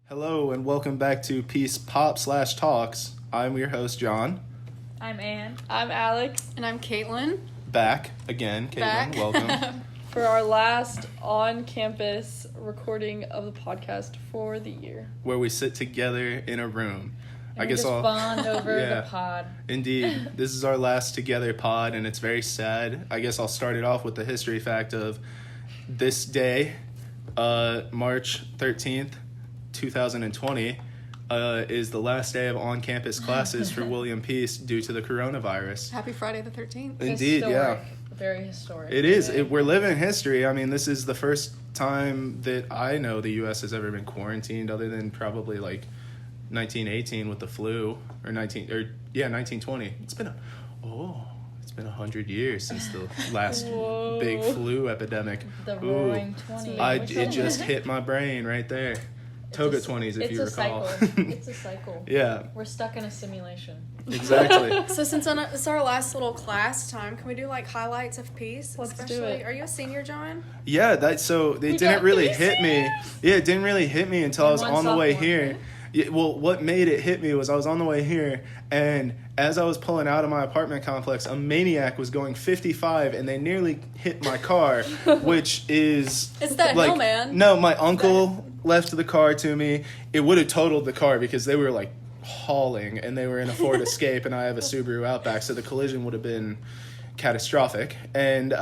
Hello and welcome back to Peace Pop / Talks. I'm your host, John. I'm Ann. I'm Alex. And I'm Caitlin. Back again, Caitlin. Welcome. For our last on-campus recording of the podcast for the year. Where we sit together in a room. And I guess I'll bond over the pod. Indeed. This is our last together pod, and it's very sad. I guess I'll start it off with the history fact of this day, March 13th, 2020, is the last day of on-campus classes for William Peace due to the coronavirus. Happy Friday the 13th. Indeed, historic. yeah. Very historic. It is. We're living history. I mean, this is the first time that I know the U.S. has ever been quarantined, other than probably like 1918 with the flu, or 1920. It's been 100 years since the last big flu epidemic. The roaring 20s. It just hit my brain right there. Toga 20s, if you recall. It's a cycle. Yeah. We're stuck in a simulation. Exactly. So since it's our last little class time, can we do like highlights of peace? Let's especially? do it. Are you a senior, John? Yeah, it didn't really hit me. Yeah, it didn't really hit me until I was on the way here. Yeah, well, what made it hit me was I was on the way here, and as I was pulling out of my apartment complex, a maniac was going 55, and they nearly hit my car, which is... It's that hill, man. No, my uncle left the car to me. It would have totaled the car because they were, like, hauling, and they were in a Ford Escape, and I have a Subaru Outback, so the collision would have been catastrophic. And,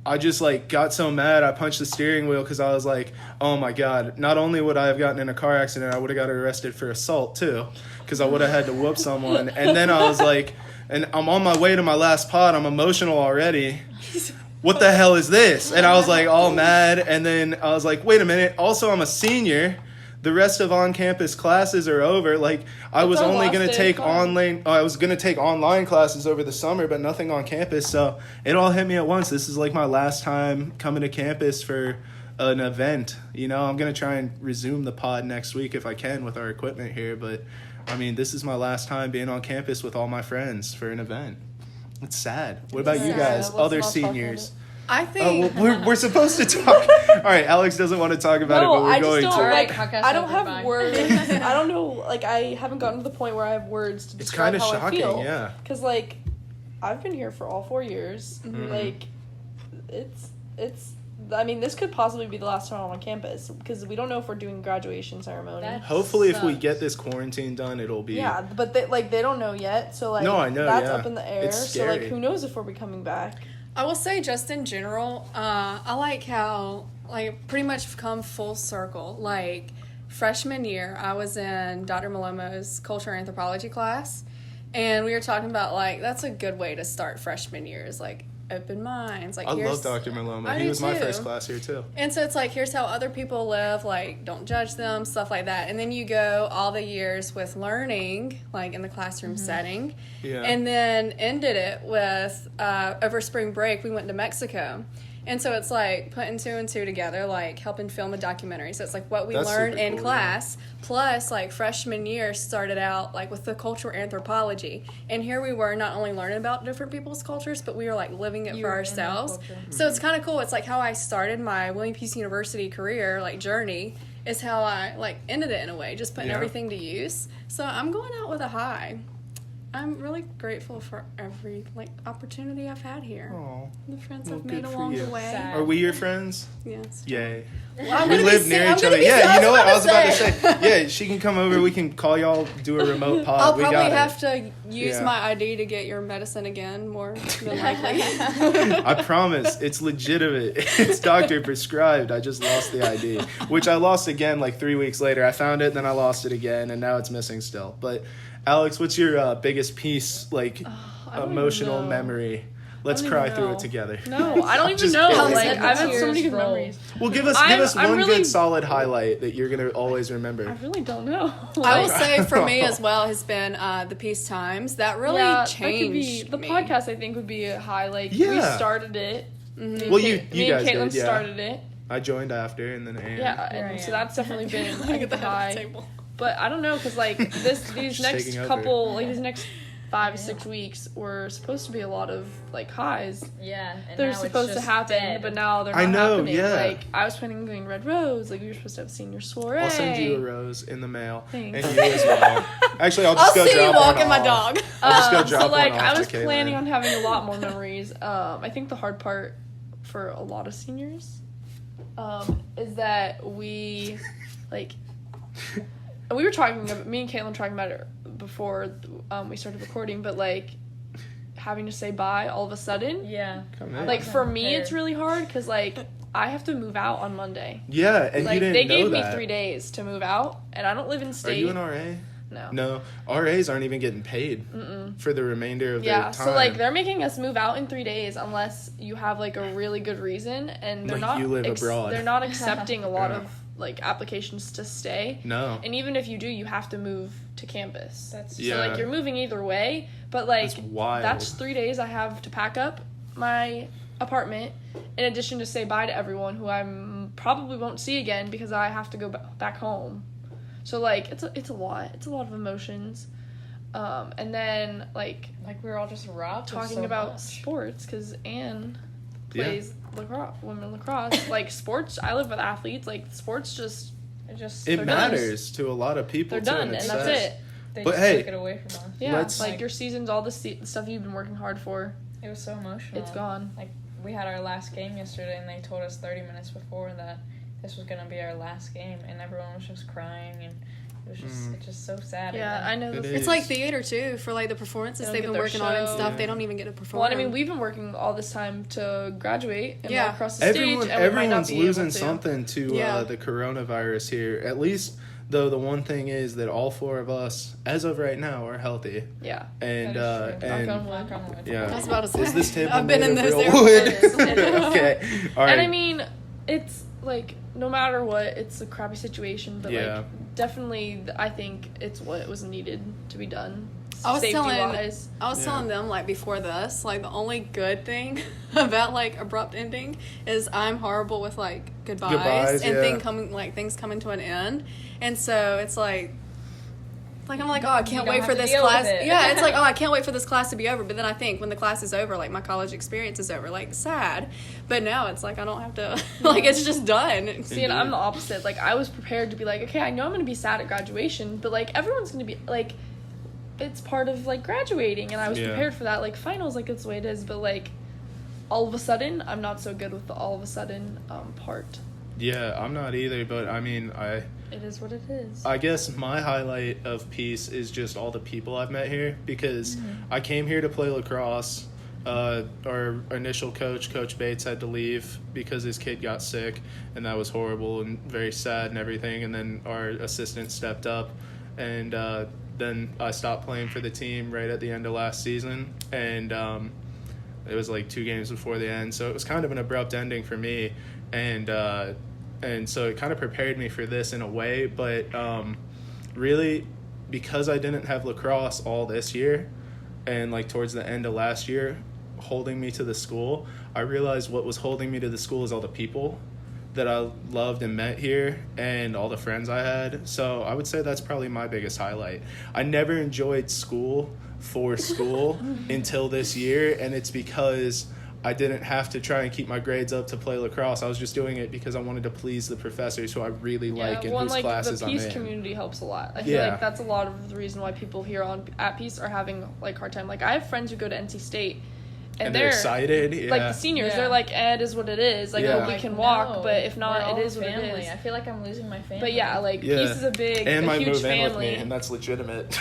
I just, like, got so mad, I punched the steering wheel because I was like, oh, my God. Not only would I have gotten in a car accident, I would have got arrested for assault, too, because I would have had to whoop someone. And then I was like, and I'm on my way to my last pod. I'm emotional already. What the hell is this? And I was, like, all mad. And then I was like, wait a minute. Also, I'm a senior. The rest of on-campus classes are over. Like, I was only going to take online classes over the summer, but nothing on campus. So it all hit me at once. This is like my last time coming to campus for an event. You know, I'm going to try and resume the pod next week if I can with our equipment here. But, I mean, this is my last time being on campus with all my friends for an event. It's sad. What about you guys, other seniors? I think... we're supposed to talk. All right, Alex doesn't want to talk about it, but we're going to. I don't have words. I don't know, like, I haven't gotten to the point where I have words to describe how I feel. It's kind of shocking, yeah. Because, like, I've been here for all 4 years. Mm-hmm. Like, it's... I mean, this could possibly be the last time I'm on campus, because we don't know if we're doing graduation ceremony. Hopefully, if we get this quarantine done, it'll be... Yeah, but they don't know yet, so, like, no, I know, that's up in the air. It's scary. So, like, who knows if we'll be coming back. I will say, just in general, I like how, like, pretty much come full circle. Like, freshman year, I was in Dr. Malomo's culture and anthropology class, and we were talking about, like, that's a good way to start freshman year, is, like, open minds. Like, I love Dr. Malomo. He was my first class here, too. And so it's like, here's how other people live, like, don't judge them, stuff like that. And then you go all the years with learning, like, in the classroom setting. Yeah. And then ended it with, over spring break, we went to Mexico. And so it's like putting 2 and 2 together, like helping film a documentary. So it's like what we learned in class, plus like freshman year started out like with the cultural anthropology. And here we were not only learning about different people's cultures, but we were like living it for ourselves. So it's kind of cool. It's like how I started my William Peace University career, like journey, is how I like ended it in a way, just putting everything to use. So I'm going out with a high. I'm really grateful for every like opportunity I've had here. Aww. The friends Well, I've made good for along you. the way. Are we your friends? Yes. Yay. Well, we live near each other. Yeah, you know what? I was about to say. Yeah, she can come over. We can call y'all, do a remote pod. I'll probably have to use my ID to get your medicine again, more than likely. I promise. It's legitimate. It's doctor prescribed. I just lost the ID, which I lost again like 3 weeks later. I found it, then I lost it again, and now it's missing still. But Alex, what's your biggest piece, like, emotional memory? Let's cry through it together. No, I don't even know. Like, I've had so many good memories. Well, give us one good solid highlight that you're gonna always remember. I really don't know. I will say for me as well has been the Peace Times. That really changed the me. podcast. I think would be a highlight. We started it. Mm-hmm. Well, you me guys and Caitlin did, started it. I joined after, and then Anne. Yeah, and so that's definitely been I get the high. table. But I don't know, because like these next couple, like these next 5 to 6 weeks were supposed to be a lot of like highs. Yeah, and They're now supposed it's to just happen, dead. but now they're not I know, happening. yeah. Like I was planning on going Red Rose. Like we were supposed to have senior soiree. I'll send you a rose in the mail. Thanks. And you as well. Actually, I'll just I'll go see you drop one walking my off. dog. I'll just go drop so like one off I to was Kaylin. planning on having a lot more memories. I think the hard part for a lot of seniors is that we like we were talking me and Caitlin were talking about it before we started recording, but like having to say bye all of a sudden. Yeah. Come in. Like for me prepared. it's really hard because like I have to move out on Monday. Yeah, and Like you didn't they know gave that. me 3 days to move out, and I don't live in Are state. you an RA? No. No, RAs aren't even getting paid for the remainder of their time. So like they're making us move out in 3 days unless you have like a really good reason, and they're Like not you live abroad. They're not accepting a lot Yeah. of like applications to stay. No. And even if you do, you have to move to campus. That's Yeah. So like you're moving either way, but like That's wild. that's 3 days I have to pack up my apartment in addition to say bye to everyone who I probably won't see again because I have to go back home. So like it's a lot. It's a lot of emotions. And then like we were all just robbed. talking about sports because Anne plays women lacrosse. Like sports, I live with athletes. Like sports, just It they're matters to a lot of people. they're too, done, and and it's that's sad. it. They But just hey, took it away from us. Yeah, Let's- like your season's all the stuff you've been working hard for. It was so emotional. It's gone. Like we had our last game yesterday, and they told us 30 minutes before that this was gonna be our last game, and everyone was just crying, and it was just it's just so sad. Yeah, I know. It the- is. It's like theater too for like the performances They don't they've get been their working on and show. stuff. Yeah. They don't even get to perform. Well, I mean, we've been working all this time to graduate and Yeah. walk across the stage. And we might not Everyone's be able losing to. something to Yeah. the coronavirus here. At least, though, the one thing is that all 4 of us, as of right now, are healthy. Yeah. And That is true. and Knock on Knock on wood. yeah, I was about to say. is this table I've been made in of those real areas. wood? It is. It is. Okay, all right. And I mean, it's like no matter what, it's a crappy situation, but Yeah. like definitely, I think it's what was needed to be done. I was safety telling- wise. I was Yeah. telling them like before this, like the only good thing about like abrupt ending is I'm horrible with like goodbyes, and yeah. things coming to an end, and so it's like I'm like, oh, I can't don't wait have for to this deal class. with it. Yeah, it's like, oh, I can't wait for this class to be over. But then I think when the class is over, like my college experience is over, like sad. But now it's like I don't have to, like it's just done. See, and I'm the opposite. Like I was prepared to be like, okay, I know I'm gonna be sad at graduation, but like everyone's gonna be like, it's part of like graduating, and I was Yeah. prepared for that. Like finals, like it's the way it is, but like all of a sudden, I'm not so good with the all of a sudden part. Yeah, I'm not either, but I mean, It is what it is. I guess my highlight of Peace is just all the people I've met here because I came here to play lacrosse. Our initial coach, Coach Bates, had to leave because his kid got sick, and that was horrible and very sad and everything. And then our assistant stepped up, and then I stopped playing for the team right at the end of last season, and it was like 2 games before the end, so it was kind of an abrupt ending for me, and so it kind of prepared me for this in a way, but really, because I didn't have lacrosse all this year, and like towards the end of last year, holding me to the school, I realized what was holding me to the school is all the people that I loved and met here and all the friends I had. So I would say that's probably my biggest highlight. I never enjoyed school for school until this year, and it's because I didn't have to try and keep my grades up to play lacrosse. I was just doing it because I wanted to please the professors who I really like and whose like classes the I'm Peace in. community helps a lot. I feel Yeah. like that's a lot of the reason why people here at Peace are having like hard time. Like I have friends who go to NC State, And they're excited. Yeah. like the seniors. Yeah. They're like, it is what it is. Like Yeah. we Like, can walk, no, but if we're not, all it is what family. it is. I feel like I'm losing my family. But yeah, like Yeah. Peace is a big, and a might huge move in with family. me, and that's legitimate.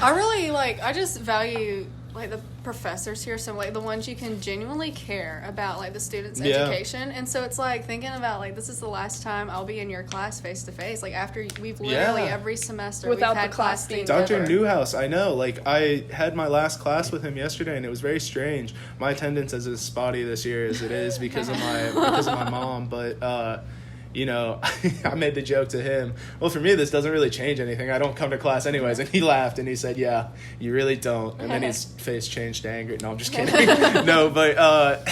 I really I just value like the professors here, so like the ones you can genuinely care about like the students' Yeah. education, and so it's like thinking about like this is the last time I'll be in your class face to face. Like after we've literally Yeah. every semester Without we've had the class being being Dr. Never. Newhouse, I know. Like, I had my last class with him yesterday, and it was very strange. My attendance is as spotty this year as it is because of my mom. But you know, I made the joke to him. Well, for me, this doesn't really change anything. I don't come to class anyways. And he laughed and he said, "Yeah, you really don't." And then his face changed to anger. No, I'm just kidding. No, but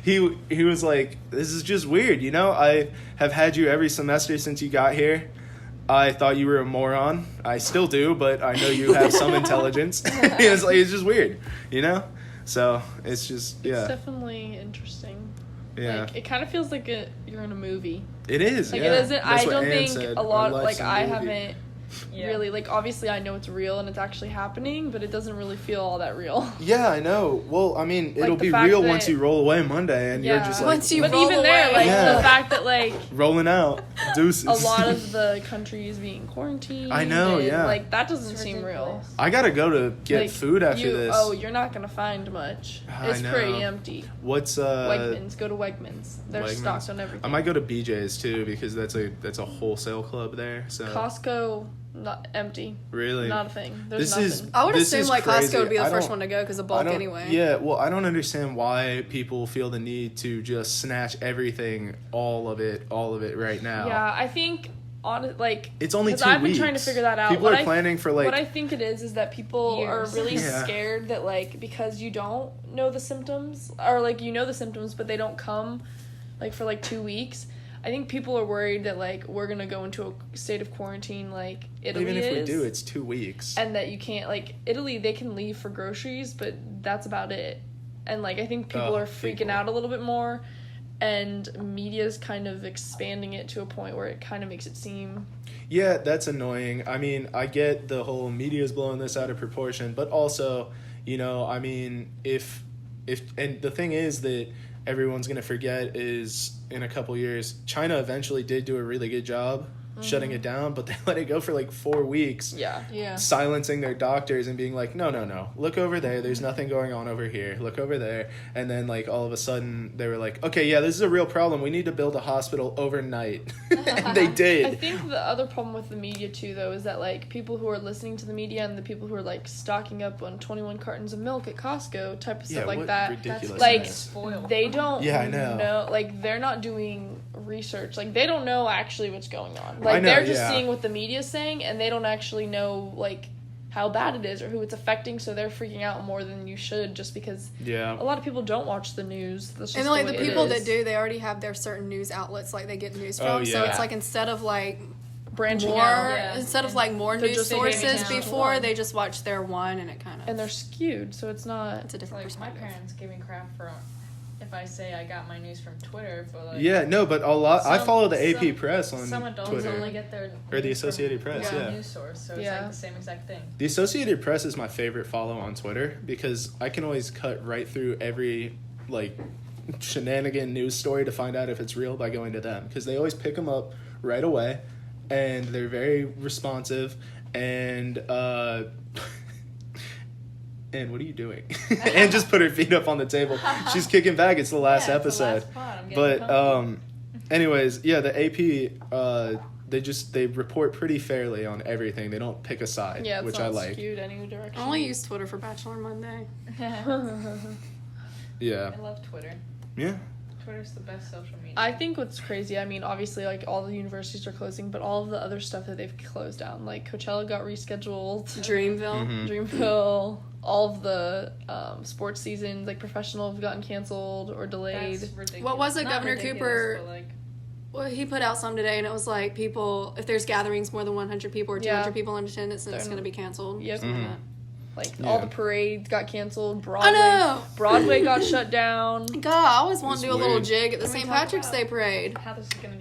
he was like, "This is just weird. You know, I have had you every semester since you got here." I thought you were a moron. I still do, but I know you have some intelligence. It's just weird, you know? So it's just, yeah. It's definitely interesting. Yeah. Like, it kind of feels like you're in a movie. It is, Like, yeah. it isn't, That's I what don't Ann think said. a Our lot, life's like, a I movie. haven't really, like, obviously I know it's real and it's actually happening, but it doesn't really feel all that real. Yeah, I know. Well, I mean, it'll the be fact real that- once you roll away Monday and you're just like, Once you But roll even there, away. like, Yeah. the fact that, like, rolling out. Deuces. a lot of the country is being quarantined. I know, and, yeah. Like, that doesn't It's seem real. ridiculous. I gotta go to get Like, food after this. Oh, you're not gonna find much. I It's pretty know. empty. What's Wegmans, go to Wegmans. They're Wegmans. stocked on everything. I might go to BJ's too because that's a wholesale club there. So Costco, not empty. really, Not a thing. There's this nothing. is. I would this assume is like crazy. Costco would be the I first don't- one to go because of I bulk don't- anyway. Yeah, well, I don't understand why people feel the need to just snatch everything, all of it right now. Yeah, I think on like It's only 'cause 2 I've been weeks. trying to figure that out. People What are I- planning for like. What I think it is that people Years. are really Yeah. scared that like because you don't know the symptoms or like you know the symptoms but they don't come like for like 2 weeks. I think people are worried that like we're gonna go into a state of quarantine like Italy even if is, we do, it's 2 weeks. and that you can't like Italy they can leave for groceries but that's about it. And like I think people are freaking people. out a little bit more, and media's kind of expanding it to a point where it kind of makes it seem Yeah, that's annoying. I mean, I get the whole media's blowing this out of proportion, but also, you know, I mean, if and the thing is that everyone's going to forget is in a couple years, China eventually did do a really good job shutting it down, but they let it go for like 4 weeks. yeah. Silencing their doctors and being like, no, look over there, there's nothing going on over here, look over there. And then like all of a sudden they were like, okay, yeah, this is a real problem, we need to build a hospital overnight. And they did. I think the other problem with the media too though is that like people who are listening to the media and the people who are like stocking up on 21 cartons of milk at Costco type of stuff like what that, ridiculous like spoiled. they don't Yeah, I know. like they're not doing research, like they don't know actually what's going on, I like know, they're just yeah. seeing what the media's saying and they don't actually know like how bad it is or who it's affecting, so they're freaking out more than you should just because Yeah. a lot of people don't watch the news. That's just And like the the way it people is. that do, they already have their certain news outlets like they get news from. Oh, So yeah. it's like instead of like branching more out, Yeah. instead of like more They're news just sources taking it down to before, one. they just watch their one and it kind of and they're skewed, so it's not. it's a It's different like my perspective. parents give me crap for if I say I got my news from Twitter, but like Yeah, no, but a lot. I Some- follow the AP some- Press on some adults Twitter. only get their Or the news from Associated Press, one yeah. news source, so it's Yeah. like the same exact thing. The Associated Press is my favorite follow on Twitter because I can always cut right through every like shenanigan news story to find out if it's real by going to them because they always pick them up right away and they're very responsive and and what are you doing? And just put her feet up on the table. She's kicking back. It's the last Yeah, it's the episode. last pod. I'm getting But comfy. anyways, yeah, the AP they report pretty fairly on everything. They don't pick a side, Yeah, it's which not I like. skewed any direction. I only use Twitter for Bachelor Monday. Yeah. I love Twitter. Yeah. Twitter's the best social media. I think what's crazy, I mean, obviously, like, all the universities are closing, but all of the other stuff that they've closed down, like, Coachella got rescheduled, Dreamville. Mhm. Dreamville, all of the sports seasons, like, professional have gotten canceled or delayed. That's ridiculous. What was it, Not Governor ridiculous, Cooper- but, like, Well, he put out some today, and it was like people, if there's gatherings more than 100 people or 200 Yeah. people in attendance, then it's They're- going to be canceled. Yep. Something like Mhm. that. Like, Yeah. all the parades got canceled, I know! Broadway got shut down. God, I always want It's to do a little weird. jig at the Can we St. talk Patrick's about- Day parade. how this is gonna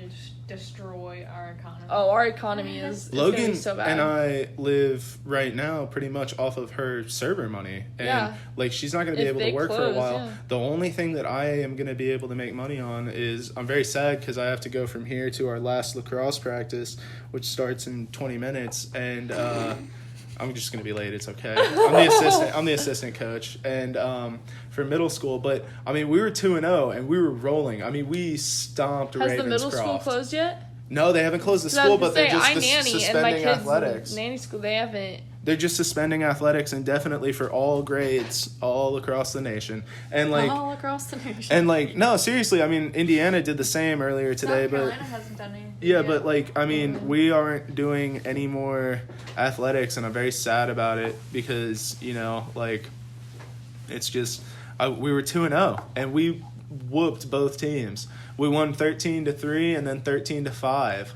destroy our economy. Oh, our economy is gonna Logan be so bad. and I live right now pretty much off of her server money. And Yeah. like she's not going to be If able to they work for a close, while. yeah. The only thing that I am going to be able to make money on is I'm very sad because I have to go from here to our last lacrosse practice, which starts in 20 minutes. And I'm just going to be late. It's okay. I'm the assistant coach and for middle school. But I mean, we were 2-0 and we were rolling. I mean, we stomped Has the Ravenscroft. middle school closed yet? No, they haven't closed the 'Cause I school, was but gonna they're just I nanny and my suspending kids athletics. nanny school. They haven't. They're just suspending athletics indefinitely for all grades all across the nation. And like all across the nation. and like no, seriously, I mean Indiana did the same earlier today, South but Carolina hasn't done anything. yeah, yet. but like I mean, we aren't doing any more athletics and I'm very sad about it because, you know, like it's just we were 2-0 and we whooped both teams. We won 13-3 and then 13-5.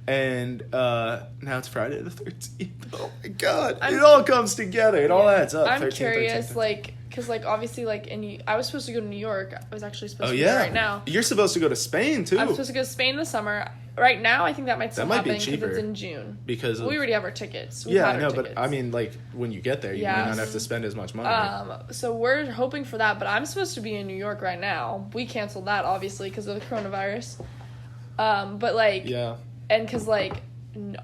And now it's Friday the 13th. Oh my God. It all comes together. It all adds up. I'm 13th, curious, 13th. like, because, like, obviously, like, I was supposed to go to New York. I was actually supposed to Oh, go yeah. right now. You're supposed to go to Spain, too. I'm supposed to go to Spain in the summer. Right now, I think that might still That might be happen because cheaper. it's in June. Because we already have our tickets. We've yeah, had I our know, but tickets. I mean, like, when you get there, you may not have to spend as much money. So we're hoping for that, but I'm supposed to be in New York right now. We canceled that, obviously, because of the coronavirus. But, like... Yeah. And because, like,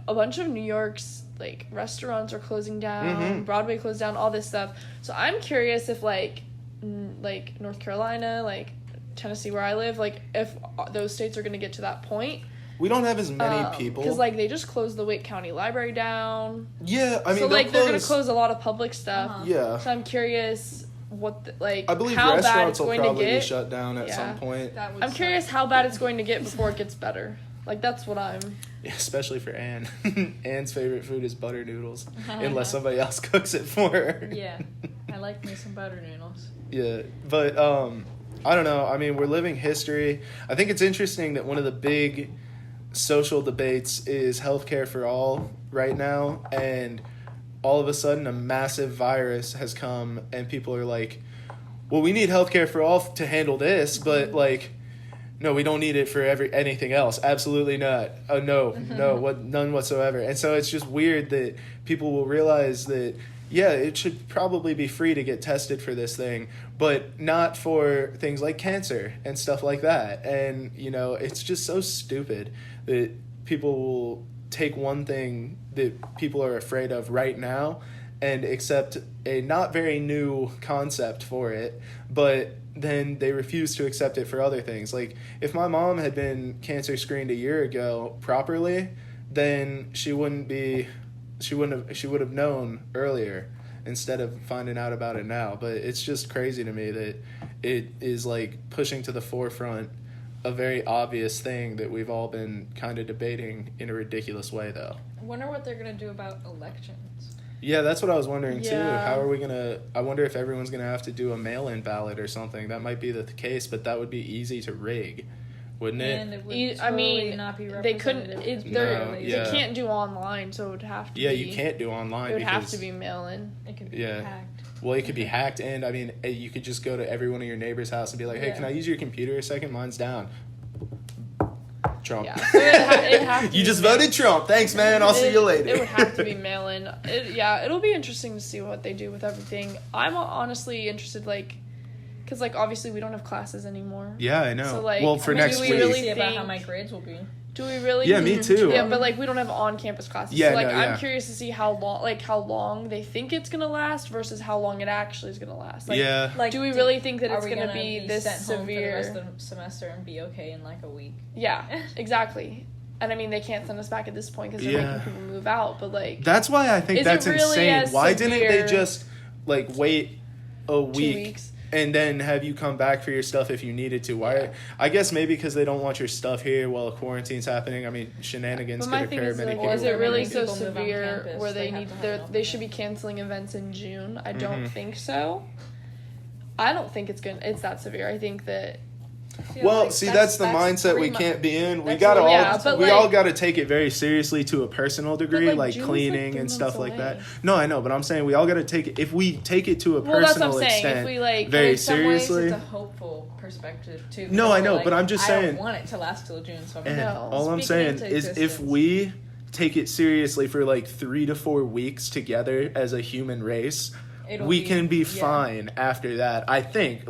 a bunch of New York's, like, restaurants are closing down, Broadway closed down, all this stuff. So I'm curious if, like North Carolina, like, Tennessee, where I live, like, if those states are going to get to that point. We don't have as many people. Because, like, they just closed the Wake County Library down. Yeah, I mean, so, like, they're going to close a lot of public stuff. Uh-huh. Yeah. So I'm curious what, like, I believe how bad restaurants it's will going to probably get. be shut down at some point. I'm curious how bad it's going to get before it gets better. Like, that's what I'm... Yeah, especially for Anne. Anne's favorite food is butter noodles, unless somebody else cooks it for her. Yeah, I like me some butter noodles. Yeah, but I don't know. I mean, we're living history. I think it's interesting that one of the big social debates is healthcare for all right now, and all of a sudden a massive virus has come, and people are like, well, we need healthcare for all to handle this, but, like... No, we don't need it for anything else. Absolutely not. Oh, no, none whatsoever. And so it's just weird that people will realize that, yeah, it should probably be free to get tested for this thing, but not for things like cancer and stuff like that. And, you know, it's just so stupid that people will take one thing that people are afraid of right now and accept a not very new concept for it, but then they refuse to accept it for other things. Like, if my mom had been cancer screened a year ago properly, then she would have known earlier instead of finding out about it now. But it's just crazy to me that it is, like, pushing to the forefront a very obvious thing that we've all been kind of debating in a ridiculous way, though. I wonder what they're going to do about elections. Yeah, that's what I was wondering, too. Yeah. How are we going to... I wonder if everyone's going to have to do a mail-in ballot or something. That might be the case, but that would be easy to rig, wouldn't it? And it would I mean, not be they couldn't... representative. They can't do online, so it would have to be... Yeah, you can't do online It would because... have to be mail-in. It could be Yeah. hacked. Well, it could be hacked, and, I mean, you could just go to every one of your neighbor's house and be like, hey, Yeah. can I use your computer a second? Mine's down. Trump. Yeah, so it'd have to You be just mail-in. voted Trump. Thanks, man. I'll see you later. It would have to be mail-in. It'll be interesting to see what they do with everything. I'm honestly interested, like, because, like, obviously we don't have classes anymore. Yeah, I know. So, like, well, for I mean, next do week. we really See about think- how my grades will be. Do we really? Yeah, me too. Yeah, but, like, we don't have on-campus classes. Yeah, so, like, no, yeah. I'm curious to see how long they think it's gonna last versus how long it actually is gonna last. Like, Yeah. Like, do we really think that are it's we gonna be this sent home for the severe? rest of the semester and be okay in like a week? Yeah, exactly. And I mean, they can't send us back at this point because they're Yeah. making people move out. But, like, That's why I think Is it that's really insane. as Why didn't they severe- just, like, wait a 2 week weeks. and then have you come back for your stuff if you needed to? Why? Yeah. I guess maybe because they don't want your stuff here while the quarantine's happening. I mean, shenanigans But could my thing occur. is, Many like, people. is it really Many so people move on severe campus, where they they have need to have an they should be open canceling events in June? I don't Mm-hmm. think so. I don't think it's that severe. I think that Well, see, that's the mindset we can't be in. We gotta but, all like- gotta take it very seriously to a personal degree, like, like June's, cleaning like, 3 and stuff months like that. away. No, I know, but I'm saying we all gotta take it. If we take it to a Well, that's what I'm personal saying. extent, If we, like, very in some ways, seriously. it's a hopeful perspective too. No, because I we're know, like, but I'm just I saying- don't want it to last till June, so I'm And No. all I'm Speaking saying into is if existence. we take it seriously for like 3 to 4 weeks together as a human race, It'll we be- can be yeah. fine after that. I think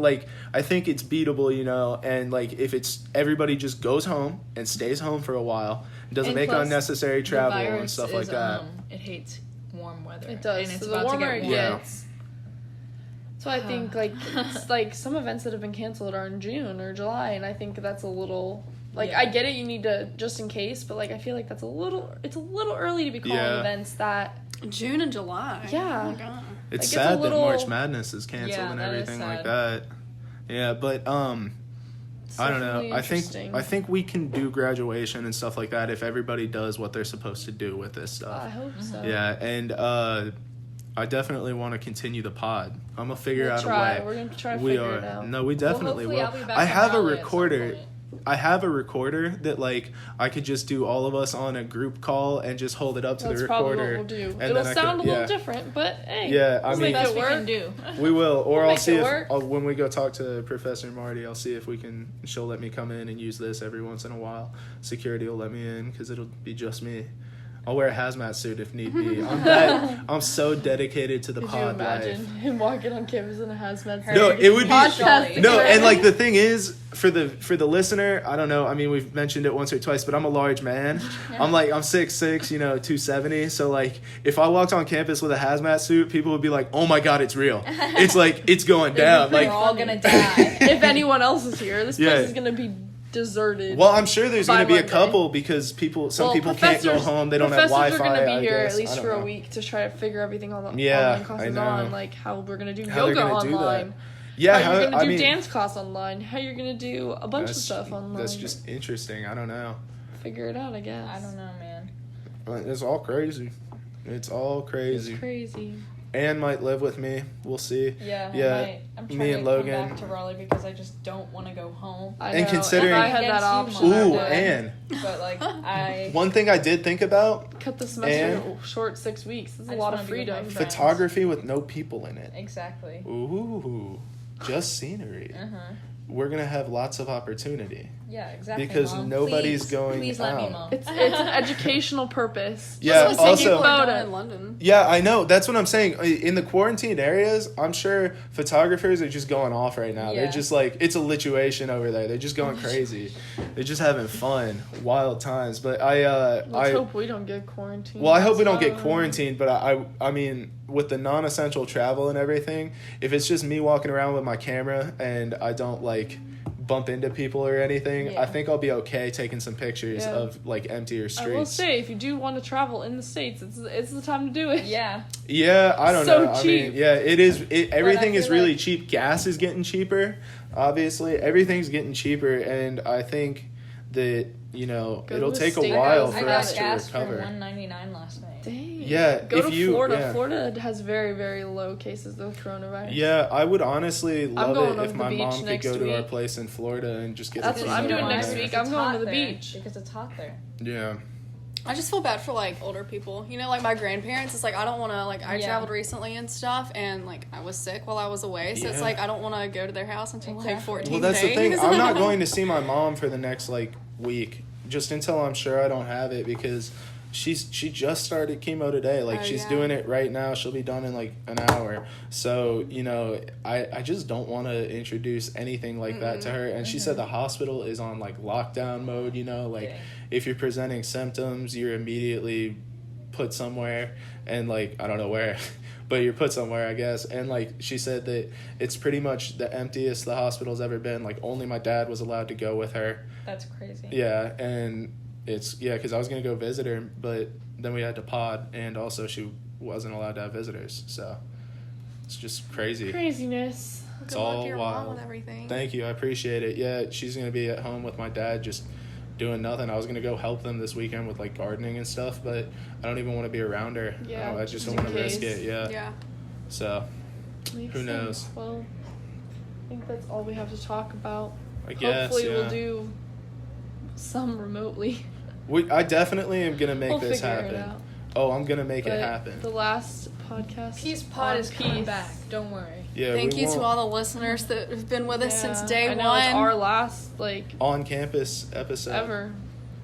it's beatable, you know, and like if it's everybody just goes home and stays home for a while, doesn't And make plus, unnecessary the travel and virus stuff is, like that. It hates warm weather. it does. And it's So the about to warmer get it warmer. gets. So I think like it's like some events that have been canceled are in June or July, and I think that's a little. Like, Yeah. I get it, you need to just in case, but like I feel like it's a little early to be calling Yeah. events that. June and July. Yeah. Oh my God. It's Like, it's sad a little- that March Madness is canceled Yeah, and that is everything like sad. that. Yeah, but It's I don't know. definitely interesting. I think we can do graduation and stuff like that if everybody does what they're supposed to do with this stuff. I hope so. Yeah, and I definitely want to continue the pod. I'm gonna figure We'll out try. a way. We're gonna try to We figure are. it out. No, we definitely hopefully will. I'll be back I from have a Raleigh at some recorder. point. I have a recorder that like I could just do all of us on a group call and just hold it up to That's the probably recorder. what we'll do. And It'll then sound a little yeah. different, but hey. Yeah, I we'll mean, make Best it we work. can do. we will, or We'll I'll make see it if work. when we go talk to Professor Marty, I'll see if she'll let me come in and use this every once in a while. Security will let me in because it'll be just me. I'll wear a hazmat suit if need be. I'm so dedicated to the Could you pod imagine life. him walking on campus in a hazmat suit? No, it would be Podcast. no, and like the thing is for the listener, I don't know. I mean, we've mentioned it once or twice, but I'm a large man. I'm 6'6", 270. So like, if I walked on campus with a hazmat suit, people would be like, "Oh my god, it's real! It's like it's going down!" We're Like, all gonna die. If anyone else is here, this place Yeah. is gonna be deserted. well, I'm sure there's By going to be a Monday. couple because some people can't go home. They don't have professors Wi-Fi. are gonna be here I guess. at least I don't for a know. week to try to figure everything on the Yeah, online classes I know. on, like how we're gonna do How they're yoga gonna do that. online. Yeah, how you're gonna do I mean, dance class online. How you're gonna do a bunch of that's- stuff online. That's just interesting. I don't know. figure it out, I guess. I don't know, man. It's all crazy. It's all It's crazy. crazy. Anne might live with me. We'll see. Yeah, Yeah, I'm me trying to and come Logan. back to Raleigh because I just don't want to go home. I And know. considering- if I had Against that you, option, Mom. I Ooh, would. Anne. But like I One thing I did think about: Cut the semester And- short 6 weeks. That's I a just lot of wanna be with my freedom. friends. photography with no people in it. exactly. Ooh, just scenery. Uh huh. We're gonna have lots of opportunity Yeah, exactly. because Mom. nobody's Please- going Please out. let me, Mom. It's an educational purpose. Yeah, That's what also- people are Photo. doing in London. Yeah, I know. That's what I'm saying. In the quarantined areas, I'm sure photographers are just going off right now. Yeah. They're just like, it's a lituation over there. They're just going crazy. They're just having fun, wild times. But Let's hope we don't get quarantined. well, I hope we don't get That's quarantined. But I mean, with the non-essential travel and everything, if it's just me walking around with my camera and I don't like bump into people or anything, Yeah. I think I'll be okay taking some pictures Yeah. of like emptier streets. I will say, if you do want to travel in the States, it's the time to do it. Yeah. Yeah, I don't So know. I cheap. mean, yeah, it is. Everything is feel really like- cheap. Gas is getting cheaper. Obviously, everything's getting cheaper, and I think that Go it'll to the take a States. while I for got us to gas for recover. $1.99 last night. Dang. Yeah, Go if to you- Florida. yeah. Florida has very, very low cases of coronavirus. Yeah, I would honestly love going it on if the my beach mom could next go to our week. place in Florida and just get. That's the what I'm chemo doing over next there. week. It's I'm going hot to the there, beach. because it's hot there. Yeah, I just feel bad for like older people. You know, like my grandparents. It's like I don't want to like I Yeah. traveled recently and stuff, and like I was sick while I was away, so it's Yeah. like I don't want to go to their house until like Exactly. 14 well, that's days. the thing. I'm not going to see my mom for the next like week, just until I'm sure I don't have it because. She just started chemo today. Like Oh, she's yeah. doing it right now. She'll be done in like an hour. So, I just don't want to introduce anything like that to her. And she said the hospital is on like lockdown mode, like Okay. if you're presenting symptoms, you're immediately put somewhere and like I don't know where, but you're put somewhere, I guess. And like she said that it's pretty much the emptiest the hospital's ever been. Like only my dad was allowed to go with her. That's crazy. Yeah, and because I was gonna go visit her, but then we had to pod, and also she wasn't allowed to have visitors, so it's just crazy. Craziness. It's Good luck all to your mom wild. with everything. Thank you, I appreciate it. Yeah, she's gonna be at home with my dad, just doing nothing. I was gonna go help them this weekend with like gardening and stuff, but I don't even want to be around her. Yeah, I just just don't in want to risk case. it. Yeah. Yeah. So Makes Who knows? sense. Well, I think that's all we have to talk about. I guess Hopefully yeah. we'll do some remotely. I definitely am gonna make We'll this figure it happen. out. Oh, I'm gonna make But it happen. the last podcast. Peace Pod on is coming Peace. back. Don't worry. Yeah. Thank we you to won't- all the listeners that have been with us since Yeah, day I know one. it's our last on campus episode. ever.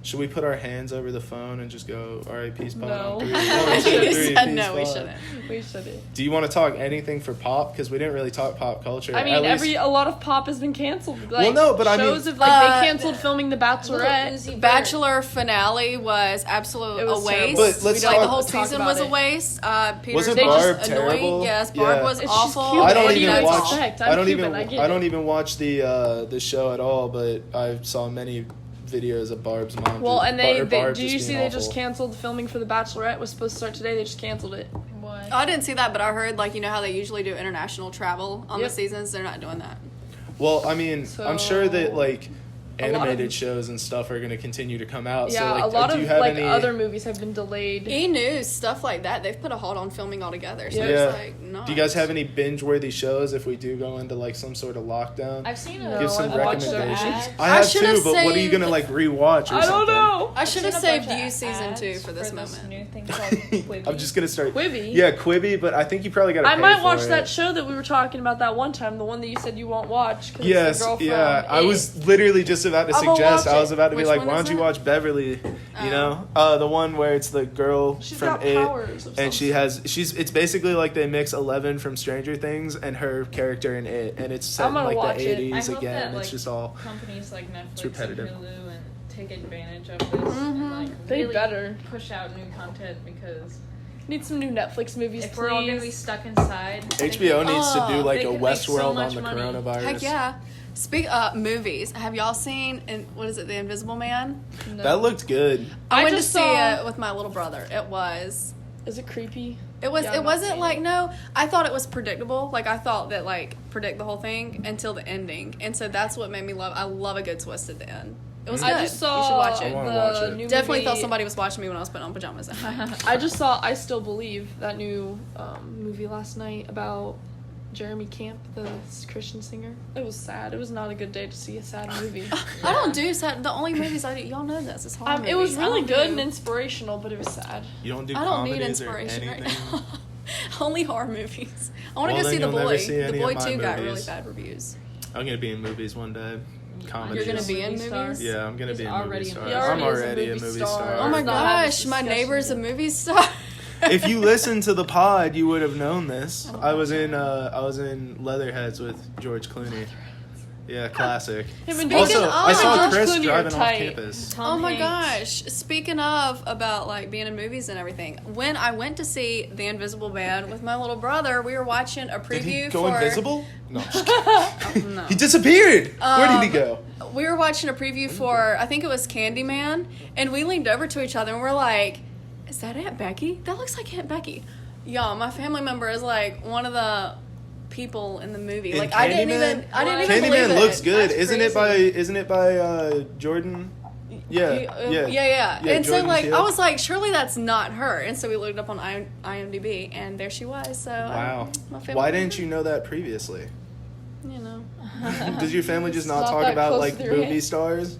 Should we put our hands over the phone and just go, all right, peace, pod? No. On three, You 1, 2, 3, said peace, no, we pod. shouldn't. We shouldn't. Do you want to talk anything for pop? Because we didn't really talk pop culture. I mean, At least- a lot of pop has been canceled. Like, Well, no, but I mean- shows have like they canceled filming The Bachelorette. Bachelor finale was absolute It was a waste. terrible. But let's like talk- the whole talk season about was a it. waste. Peter Wasn't They was Barb annoying. terrible? Yes, Barb Yeah. was It's just awful. cute. I don't What do even you watch. expect? I'm I don't Cuban, even. I get I don't it. even watch the show at all. But I saw many videos of Barb's mom. Well, and they Barb did you just see being they just awful. canceled filming for The Bachelorette? It was supposed to start today. They just canceled it. What? I didn't see that, but I heard like you know how they usually do international travel on Yep. the seasons. They're not doing that. Well, I mean, I'm sure that So- like animated shows and stuff are going to continue to come out. Yeah, so, like, a lot do you of have like any other movies have been delayed. E-news, stuff like that, they've put a halt on filming altogether. So Yeah. it's like, no. Do you guys have any binge-worthy shows if we do go into like some sort of lockdown? I've seen No, Give some I've watched the recommendations. ads. I have should too, have but what are you saved- gonna like rewatch or I don't something? know. I should have I've seen a saved bunch you of season ads 2 for this New moment. thing called Quibi. I'm just gonna start. Quibi. Yeah, Quibi, but I think you probably gotta. I pay might for watch it. that show that we were talking about that one time, the one that you said you won't watch. 'Cause Yes, it's the girl yeah. from I It. was literally just about to I'm gonna suggest. watch I was it. about to be Which like, one why is don't you it? watch Beverly? You know, the one where it's the girl She's from got It, powers of and some she sort. has It's basically like they mix 11 from Stranger Things and her character in It, and it's set I'm in gonna like watch the it. 80s I hope again. that, like, It's just all. companies like Netflix repetitive. and Hulu and take advantage of this and like They really better. push out new content because Need some new Netflix movies, if we're all gonna be please. stuck inside, HBO needs to do like they a could make so Westworld much on the money. coronavirus. Heck yeah. Speak movies. Have y'all seen what is it, The Invisible Man? No. That looked good. I went to just see saw- it with my little brother. It was Is it creepy? It was. Yeah, I've it not wasn't seen like it. no. I thought it was predictable. Like I thought that like predict the whole thing until the ending, and so that's what made me love. I love a good twist at the end. It was good. I just saw you should watch I it. wanna watch the it. new Definitely movie. thought somebody was watching me when I was putting on pajamas. I just saw I Still Believe, that new movie last night about Jeremy Camp, the Christian singer. It was sad. It was not a good day to see a sad movie. I don't do sad. The only movies I do, y'all know this. Is horror It was movies. I really don't good do- and inspirational, but it was sad. You don't do I don't need comedies or inspiration right anything. now. Only horror movies. I want to Well, go then see The you'll never Boy. see The any Boy of my 2 got really movies. bad reviews. I'm gonna be in movies one day. Comedies. You're gonna be in Movie star. movies? Yeah, I'm gonna He's be a movie already star. in- He I'm already is a already a movie movie star. star. Oh my Not had this gosh, my discussion neighbor's a yet. movie star. If you listen to the pod, you would have known this. I was in Leatherheads with George Clooney. Yeah, classic. Him and Also, Speaking I of- saw George Chris Clooney are driving off tight. campus. Tom Oh my Hanks. gosh. Speaking of about like being in movies and everything, when I went to see The Invisible Man with my little brother, we were watching a preview Did he go for invisible? No. No. He disappeared. Where did he go? We were watching a preview for I think it was Candyman, and we leaned over to each other and we're like, "Is that Aunt Becky? That looks like Aunt Becky." Y'all, my family member is like one of the people in the movie. In Like I didn't even believe Candyman it. looks good. That's Isn't it by Jordan? Yeah. Yeah. Yeah, And so Jordan like Peele. I was like, surely that's not her. And so we looked up on IMDb, and there she was. So Wow. my family Why didn't you know that previously? You know. Does your family just It's not not talk that about close like to your movie head. stars?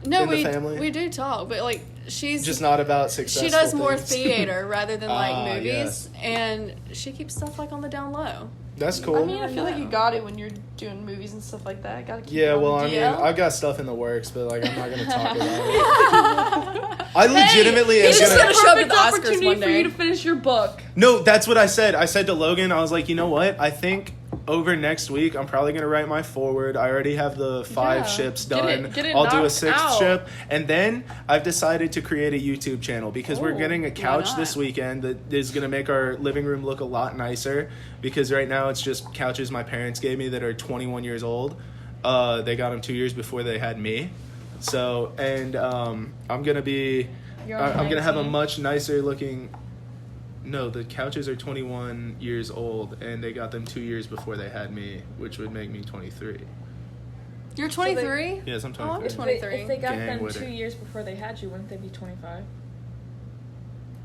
No, In the we family? do talk, but like she's Just not about successful she does more things? theater rather than like Ah, movies, yes. and she keeps stuff like on the down low. That's cool. I mean, I feel like you got it when you're doing movies and stuff like that. Gotta keep Yeah, it on well, the I mean, DL. I've got stuff in the works, but like, I'm not gonna talk about it. I legitimately am he's just gonna. gonna show up at Perfect the Oscars opportunity one for day. you to finish your book. No, that's what I said. I said to Logan, I was like, you know what? I think over next week, I'm probably gonna write my forward. I already have the 5 Yeah. ships Get done. it- get it I'll do a knocked 6th out. ship, and then I've decided to create a YouTube channel because we're Oh, getting a couch not? this weekend that is gonna make our living room look a lot nicer. Because right now it's just couches my parents gave me that are 21 years old. They got them 2 years before they had me. So, and I'm gonna be. You're on I'm gonna have a 19? much nicer looking. No, the couches are 21 years old, and they got them 2 years before they had me, which would make me 23. You're 23. Yes, I'm Oh, I'm 23. 23. If they got Gang them with 2 it. years before they had you, wouldn't they be 25?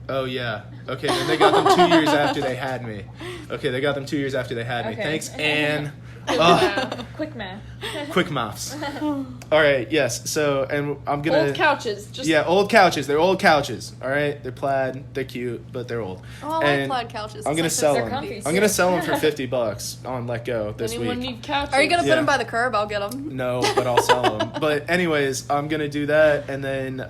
Oh yeah. Okay, then they got them 2 years after they had me. Okay, they got them 2 years after they had me. Okay. Thanks, Anne. Oh, Quick math. quick maths. All right. Yes. So, and I'm gonna. Old couches. Just Yeah, old couches. They're old couches. All right, they're plaid. They're cute, but they're old. Oh, I like And plaid couches. I'm It's gonna like sell those them. comfy, I'm gonna sell them for $50 on Let Go this anyone week. need couches? Are you gonna put Yeah. them by the curb? I'll get them. No, but I'll sell them. But anyways, I'm gonna do that, and then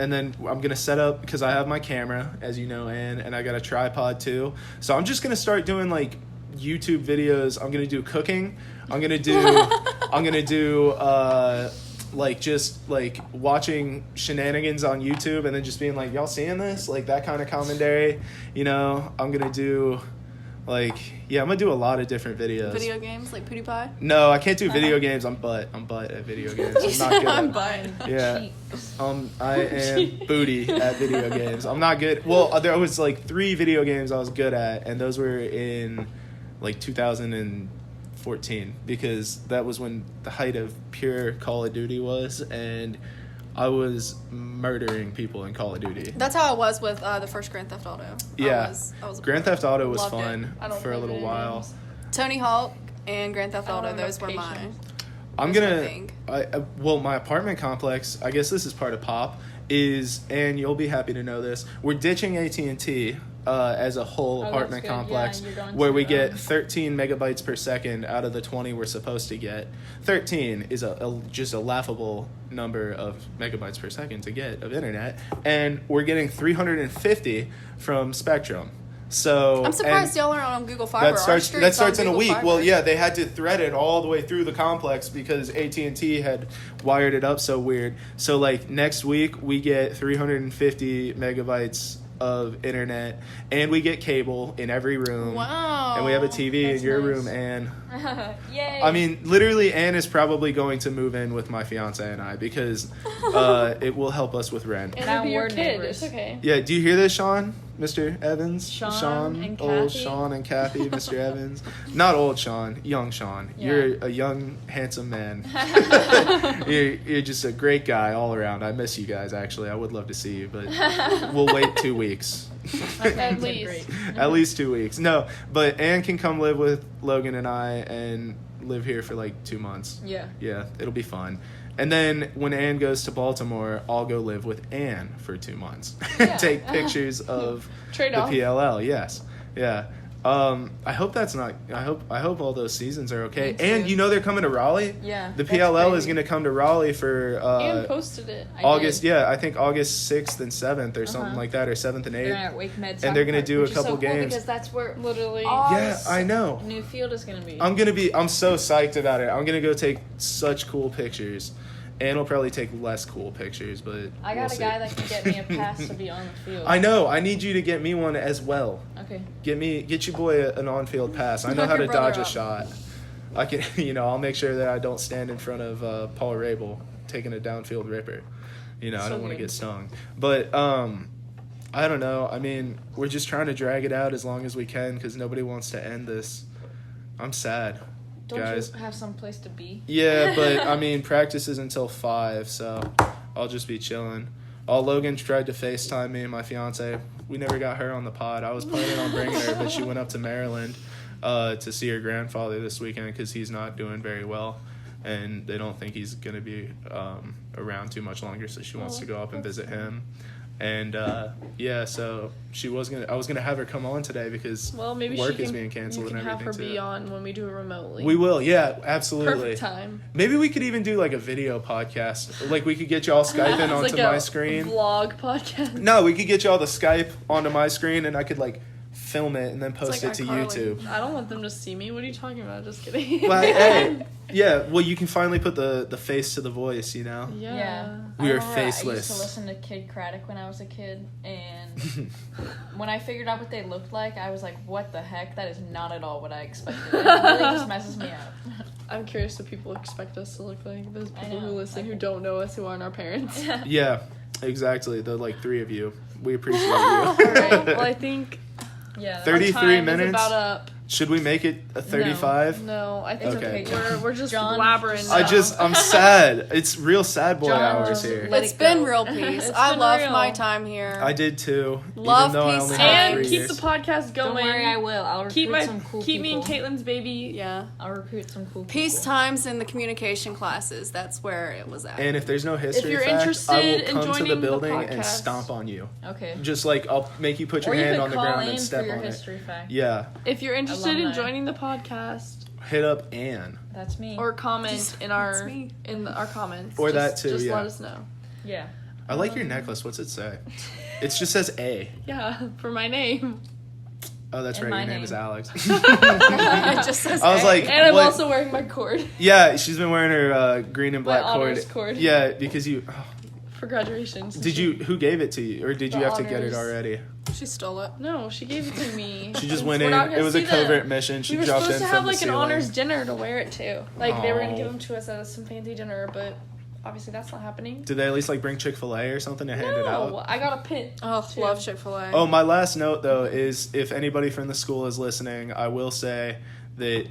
I'm gonna set up because I have my camera, as you know, Ann, and I got a tripod too. So I'm just gonna start doing like YouTube videos. I'm gonna do cooking. I'm gonna do like just like watching shenanigans on YouTube and then just being like, y'all seeing this? Like that kind of commentary. You know, I'm gonna do like I'm gonna do a lot of different videos. Video games like PewDiePie. No, I can't do video games. I'm butt at video games. I'm not good. I'm at, butt. Yeah. Cheeks. I am booty at video games. I'm not good. Well, there was like 3 video games I was good at, and those were in like 2005 14 because that was when the height of pure Call of Duty was, and I was murdering people in Call of Duty. That's how I was with the first Grand Theft Auto. Yeah, I was Grand Theft Auto was loved fun for a little while. Tony Hawk and Grand Theft I don't Auto, remember those were mine. Patience. I'm Those were gonna. big. Well, my apartment complex. I guess this is part of Pop. And you'll be happy to know this. We're ditching AT&T as a whole Oh, apartment that's good. complex, Yeah, you're going where to, we get 13 megabytes per second out of the 20 we're supposed to get. 13 is just a laughable number of megabytes per second to get of internet, and we're getting 350 from Spectrum. So I'm surprised y'all aren't on Google Fiber. that starts in a week. Fiber. Well, yeah, they had to thread it all the way through the complex because AT&T had wired it up so weird. So like next week we get 350 megabytes of internet, and we get cable in every room. Wow. And we have a TV That's in your nice. room, Anne. Yay. I mean, literally, Anne is probably going to move in with my fiance and I because it will help us with rent. And Now it'll be your we're kid. neighbors. It's okay. Yeah, do you hear this, Sean? Mr. Evans? Sean and Old Kathy? Sean and Kathy, Mr. Evans. Not old Sean, young Sean. Yeah. You're a young, handsome man. you're just a great guy all around. I miss you guys, actually. I would love to see you, but we'll wait 2 weeks. At Great. least. At least 2 weeks. No, but Anne can come live with Logan and I and live here for like 2 months. Yeah. Yeah, it'll be fun. And then when Anne goes to Baltimore, I'll go live with Anne for 2 months. Yeah. Take pictures of Trade the off. PLL. Yes. Yeah. I hope that's not. I hope all those seasons are okay. Me too. And you know they're coming to Raleigh. Yeah. The that's PLL is crazy. going to come to Raleigh for Anne posted it. I August. did. Yeah, I think August 6th and 7th or something Uh-huh. like that, or 7th and 8th. They're at Wake Med. And they're gonna do a which is couple so cool games. because that's where Literally. Yeah, I know. New Field is gonna be. I'm so psyched about it. I'm gonna go take such cool pictures. Anne will probably take less cool pictures, but I we'll got a see. guy that can get me a pass to be on the field. I know. I need you to get me one as well. Okay. Get your boy an on-field pass. I know Hook how to your brother dodge a up. shot. I can, I'll make sure that I don't stand in front of Paul Rabel taking a downfield ripper. I So don't want to good. get stung. But I don't know. I mean, we're just trying to drag it out as long as we can because nobody wants to end this. I'm sad. Don't Guys. you have some place to be? Yeah, but I mean, practice is until 5, so I'll just be chilling. Logan tried to FaceTime me and my fiance. We never got her on the pod. I was planning on bringing her, but she went up to Maryland to see her grandfather this weekend because he's not doing very well, and they don't think he's going to be around too much longer, so she wants to go up and visit him. And yeah, so I was gonna have her come on today because Well, maybe work she is can, being canceled you can and have everything her be too. on when we do it remotely. We will, yeah, absolutely. Perfect time. Maybe we could even do like a video podcast. Like we could get y'all Skyping It's onto like my a screen. Vlog podcast. No, we could get y'all the Skype onto my screen and I could like film it and then It's post like it to iCarly. YouTube. I don't want them to see me. What are you talking about? Just kidding. Well, hey, yeah, well you can finally put the face to the voice, Yeah. We I are remember faceless. I used to listen to Kid Craddock when I was a kid, and when I figured out what they looked like, I was like, "What the heck? That is not at all what I expected." It really just messes me up. I'm curious what people expect us to look like. Those I people know, who listen who like- don't know us, who aren't our parents. Yeah, exactly. The like 3 of you. We appreciate you. All right. Well, I think Yeah, 30 our 33 time minutes? is about up. Should we make it a 35? No, I think It's Okay. okay. we're just John, blabbering. I'm sad. It's real sad boy John, hours just here. let It's it been go. real peace. It's I been love real. my time here. I did too. Love, even though I peace, only time. had And 3 keep years. the podcast going. Don't worry, I will. I'll recruit keep some cool keep me people. and Caitlin's baby. Yeah. I'll recruit some cool Peace people. times in the communication classes. That's where it was at. And if there's no history you're fact, interested I will in come to the joining the building and podcast- stomp on you. Okay. Just like I'll make you put your Or you hand could on the call ground in and for step your on it. history fact. Yeah, If you're interested in Alumni. joining the podcast, hit up Anne. That's me. or comment Just- in that's our me. our comments, Or just, that too, Just yeah. let us know. yeah. I like your necklace. What's it say? It just says A. Yeah, for my name. Oh, that's And right. Your my name is name. Alex. It just says I was A. like, And I'm what? also wearing my cord Yeah, she's been wearing her green and My black cord. honors cord. Yeah, because you. Oh, for graduation. did you? Who gave it to you, or did you The have to get it honors. already? She stole it. No, she gave it to me. She just Since went we're in. not gonna It was a see them. covert mission. She We were dropped supposed in to from have the like an ceiling. honors dinner to wear it to. Like they were gonna Oh. give them to us at some fancy dinner, but obviously that's not happening. Did they at least like bring Chick-fil-A or something to hand it out? No, I got a pin. Oh, too. love Chick-fil-A. Oh, my last note though is if anybody from the school is listening, I will say that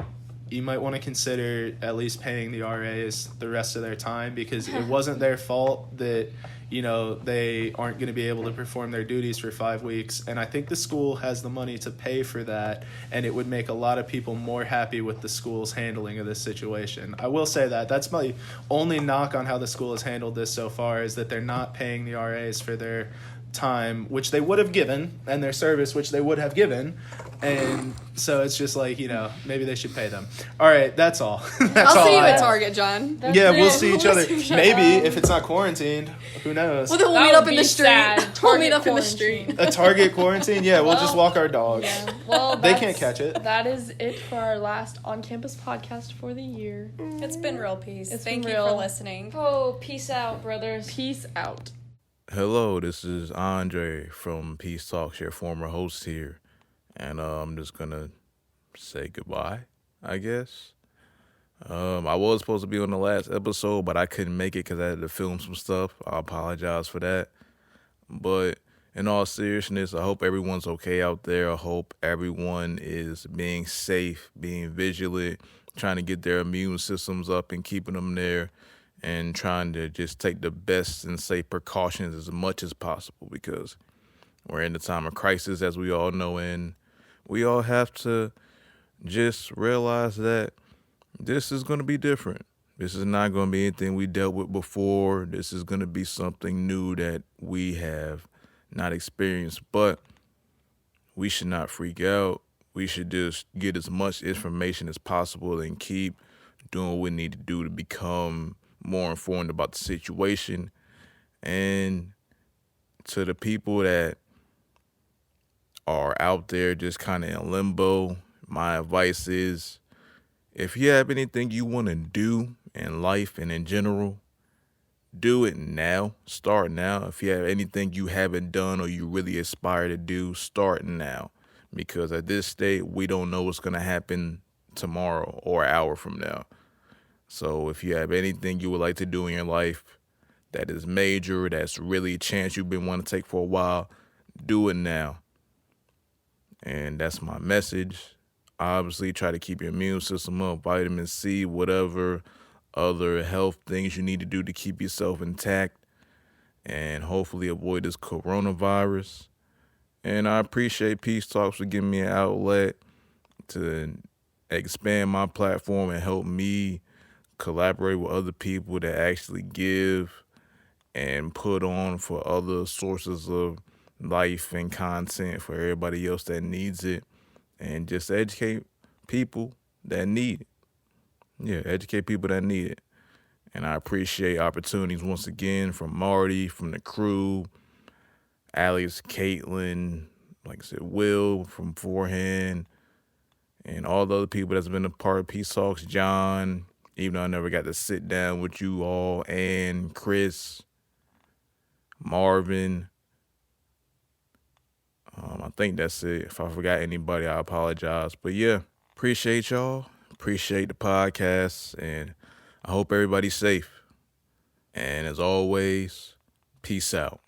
you might want to consider at least paying the RAs the rest of their time, because it wasn't their fault that, you know, they aren't going to be able to perform their duties for 5 weeks. And I think the school has the money to pay for that, and it would make a lot of people more happy with the school's handling of this situation. I will say that. That's my only knock on how the school has handled this so far, is that they're not paying the RAs for their time, which they would have given, and their service, which they would have given. And so it's just like, you know, maybe they should pay them. All right, that's all. That's I'll all see you I at have. Target, John. Yeah, we'll see each other. Shut Maybe up. if it's not quarantined. Who knows? Well, then we'll That meet would up in be the street. sad. We'll meet Target up in the quarantine. street. A Target quarantine? Yeah, we'll just Well, walk our dogs. Yeah. Well, They that's- can't catch it. That is it for our last on-campus podcast for the year. It's been real peace. It's Thank been you for real. listening. Oh, peace out, brothers. Peace out. Hello, this is Andre from Peace Talks, your former host here. And I'm just going to say goodbye, I guess. I was supposed to be on the last episode, but I couldn't make it because I had to film some stuff. I apologize for that. But in all seriousness, I hope everyone's okay out there. I hope everyone is being safe, being vigilant, trying to get their immune systems up and keeping them there, and trying to just take the best and safe precautions as much as possible, because we're in a time of crisis, as we all know, and we all have to just realize that this is going to be different. This is not going to be anything we dealt with before. This is going to be something new that we have not experienced, but we should not freak out. We should just get as much information as possible and keep doing what we need to do to become more informed about the situation. And to the people that are out there just kind of in limbo, my advice is, if you have anything you want to do in life and in general, do it now. Start now. If you have anything you haven't done or you really aspire to do, start now. Because at this state, we don't know what's going to happen tomorrow or an hour from now. So if you have anything you would like to do in your life that is major, that's really a chance you've been wanting to take for a while, do it now. And that's my message. Obviously, try to keep your immune system up, vitamin C, whatever other health things you need to do to keep yourself intact, and hopefully avoid this coronavirus. And I appreciate Peace Talks for giving me an outlet to expand my platform and help me collaborate with other people that actually give and put on for other sources of life and content for everybody else that needs it, and just educate people that need it. Yeah, educate people that need it. And I appreciate opportunities once again from Marty, from the crew, Alex, Caitlin, like I said, Will from Forehand, and all the other people that's been a part of Peace Talks, John, even though I never got to sit down with you all, and Chris, Marvin. I think that's it. If I forgot anybody, I apologize. But yeah, appreciate y'all. Appreciate the podcast. And I hope everybody's safe. And as always, peace out.